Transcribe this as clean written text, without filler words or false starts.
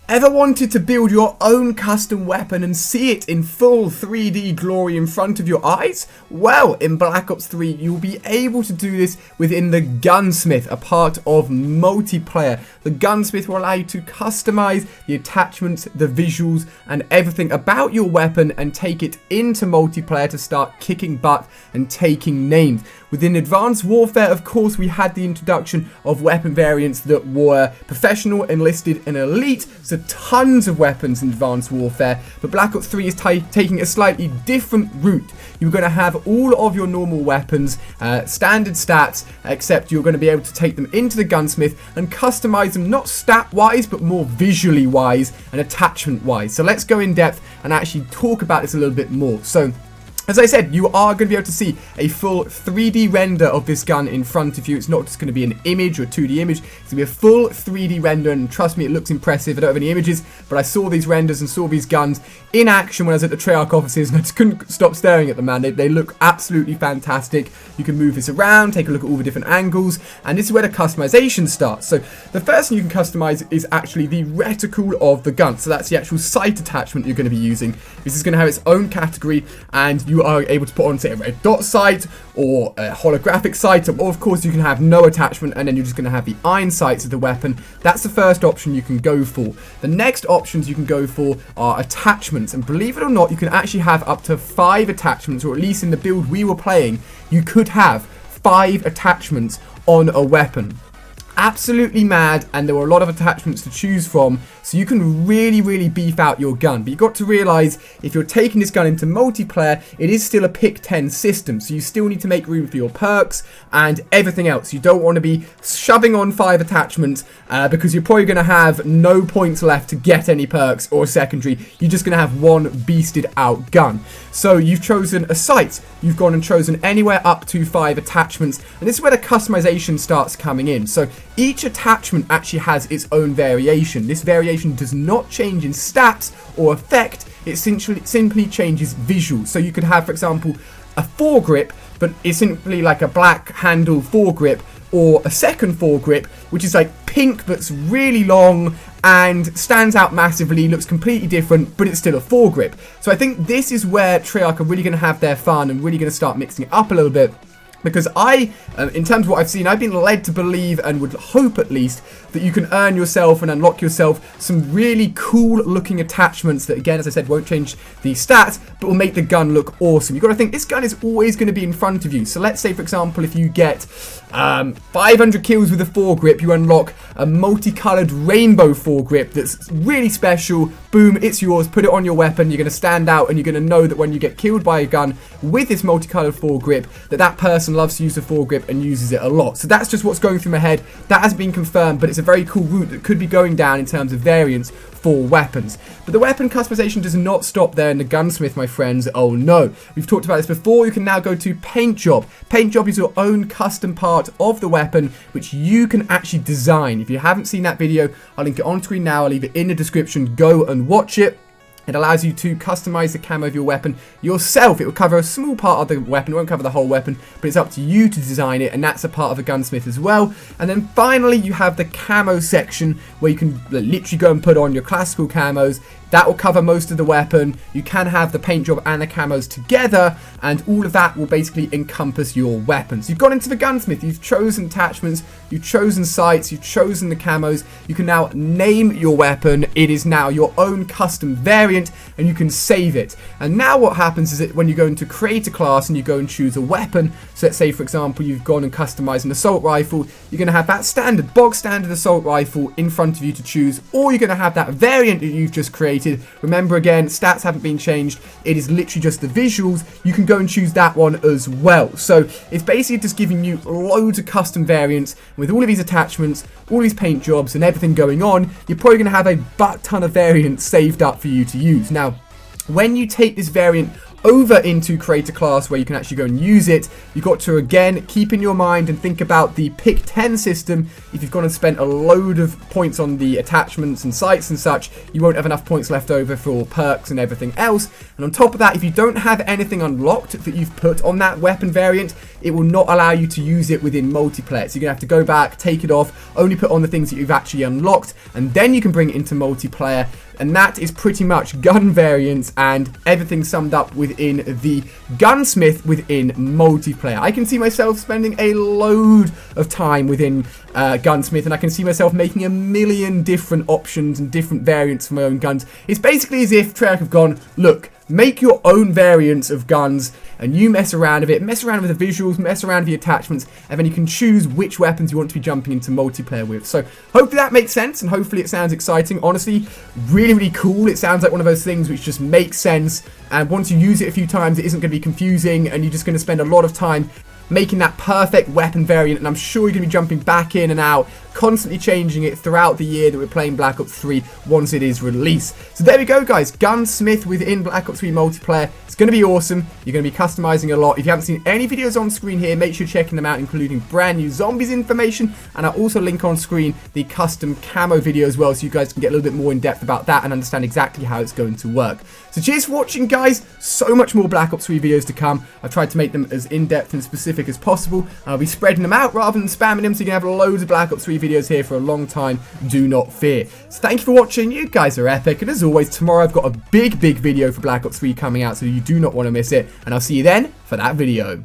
Ever wanted to build your own custom weapon and see it in full 3D glory in front of your eyes? Well, in Black Ops 3, you'll be able to do this within the Gunsmith, a part of multiplayer. The Gunsmith will allow you to customize the attachments, the visuals, and everything about your weapon and take it into multiplayer to start kicking butt and taking names. Within Advanced Warfare, of course, we had the introduction of weapon variants that were professional, enlisted, and elite, so tons of weapons in Advanced Warfare, but Black Ops 3 is taking a slightly different route. You're going to have all of your normal weapons, standard stats, except you're going to be able to take them into the Gunsmith and customize them not stat-wise, but more visually-wise and attachment-wise. So let's go in depth and actually talk about this a little bit more. So, as I said, you are going to be able to see a full 3D render of this gun in front of you. It's not just going to be an image or a 2D image. It's going to be a full 3D render, and trust me, it looks impressive. I don't have any images, but I saw these renders and saw these guns in action when I was at the Treyarch offices, and I just couldn't stop staring at them, man. They look absolutely fantastic. You can move this around, take a look at all the different angles, and this is where the customization starts. So the first thing you can customize is actually the reticle of the gun. So that's the actual sight attachment you're going to be using. This is going to have its own category, and you are able to put on, say, a red dot sight or a holographic sight, or of course you can have no attachment and then you're just going to have the iron sights of the weapon. That's the first option you can go for. The next options you can go for are attachments, and believe it or not, you can actually have up to 5 attachments, or at least in the build we were playing, you could have 5 attachments on a weapon. Absolutely mad, and there were a lot of attachments to choose from, so you can really beef out your gun. But you've got to realize, if you're taking this gun into multiplayer, it is still a pick 10 system, so you still need to make room for your perks and everything else. You don't want to be shoving on 5 attachments because you're probably going to have no points left to get any perks or secondary. You're just going to have one beasted out gun. So you've chosen a sight, you've gone and chosen anywhere up to 5 attachments, and this is where the customization starts coming in. So each attachment actually has its own variation. This variation does not change in stats or effect, it simply changes visuals. So you could have, for example, a foregrip, but it's simply like a black handle foregrip, or a second foregrip, which is like pink but's really long and stands out massively, looks completely different, but it's still a foregrip. So I think this is where Treyarch are really going to have their fun and really going to start mixing it up a little bit. Because in terms of what I've seen, I've been led to believe, and would hope at least, that you can earn yourself and unlock yourself some really cool looking attachments that, again, as I said, won't change the stats, but will make the gun look awesome. You've got to think, this gun is always going to be in front of you. So let's say, for example, if you get 500 kills with a foregrip, you unlock a multicolored rainbow foregrip that's really special. Boom, it's yours. Put it on your weapon. You're going to stand out, and you're going to know that when you get killed by a gun with this multicolored foregrip, that person loves to use the foregrip and uses it a lot. So that's just what's going through my head. That hasn't been confirmed, but it's a very cool route that could be going down in terms of variants for weapons. But the weapon customization does not stop there in the Gunsmith, my friends. Oh no. We've talked about this before. You can now go to Paint Job. Paint Job is your own custom part of the weapon, which you can actually design. If you haven't seen that video, I'll link it on screen now. I'll leave it in the description. Go and watch it. It allows you to customize the camo of your weapon yourself. It will cover a small part of the weapon, it won't cover the whole weapon, but it's up to you to design it, and that's a part of a Gunsmith as well. And then finally, you have the camo section, where you can literally go and put on your classical camos. That will cover most of the weapon. You can have the paint job and the camos together, and all of that will basically encompass your weapons. You've gone into the Gunsmith, you've chosen attachments, you've chosen sights, you've chosen the camos. You can now name your weapon. It is now your own custom variant, and you can save it. And now what happens is that when you go into create a class and you go and choose a weapon, so let's say, for example, you've gone and customized an assault rifle, you're going to have that standard, bog standard assault rifle in front of you to choose, or you're going to have that variant that you've just created. Remember, again, stats haven't been changed. It is literally just the visuals. You can go and choose that one as well. So it's basically just giving you loads of custom variants. With all of these attachments, all these paint jobs and everything going on, you're probably going to have a butt ton of variants saved up for you to use. Now, when you take this variant over into create a class where you can actually go and use it, you've got to again keep in your mind and think about the pick 10 system. If you've gone and spent a load of points on the attachments and sights and such, you won't have enough points left over for perks and everything else. And on top of that, if you don't have anything unlocked that you've put on that weapon variant, it will not allow you to use it within multiplayer. So you're going to have to go back, take it off, only put on the things that you've actually unlocked, and then you can bring it into multiplayer. And that is pretty much gun variants and everything summed up within the Gunsmith within multiplayer. I can see myself spending a load of time within Gunsmith, and I can see myself making a million different options and different variants for my own guns. It's basically as if Treyarch have gone, look, make your own variants of guns, and you mess around with it, mess around with the visuals, mess around with the attachments, and then you can choose which weapons you want to be jumping into multiplayer with. So hopefully that makes sense, and hopefully it sounds exciting. Honestly, really, really cool. It sounds like one of those things which just makes sense, and once you use it a few times, it isn't going to be confusing, and you're just going to spend a lot of time making that perfect weapon variant, and I'm sure you're going to be jumping back in and out, constantly changing it throughout the year that we're playing Black Ops 3 once it is released. So there we go, guys. Gunsmith within Black Ops 3 multiplayer. It's going to be awesome. You're going to be customizing a lot. If you haven't seen any videos on screen here, make sure you're checking them out, including brand new zombies information, and I'll also link on screen the custom camo video as well, so you guys can get a little bit more in depth about that and understand exactly how it's going to work. So cheers for watching, guys. So much more Black Ops 3 videos to come. I've tried to make them as in-depth and specific as possible. I'll be spreading them out rather than spamming them, so you can have loads of Black Ops 3 videos here for a long time. Do not fear. So thank you for watching. You guys are epic, and as always, tomorrow I've got a big video for Black Ops 3 coming out, so you do not want to miss it, and I'll see you then for that video.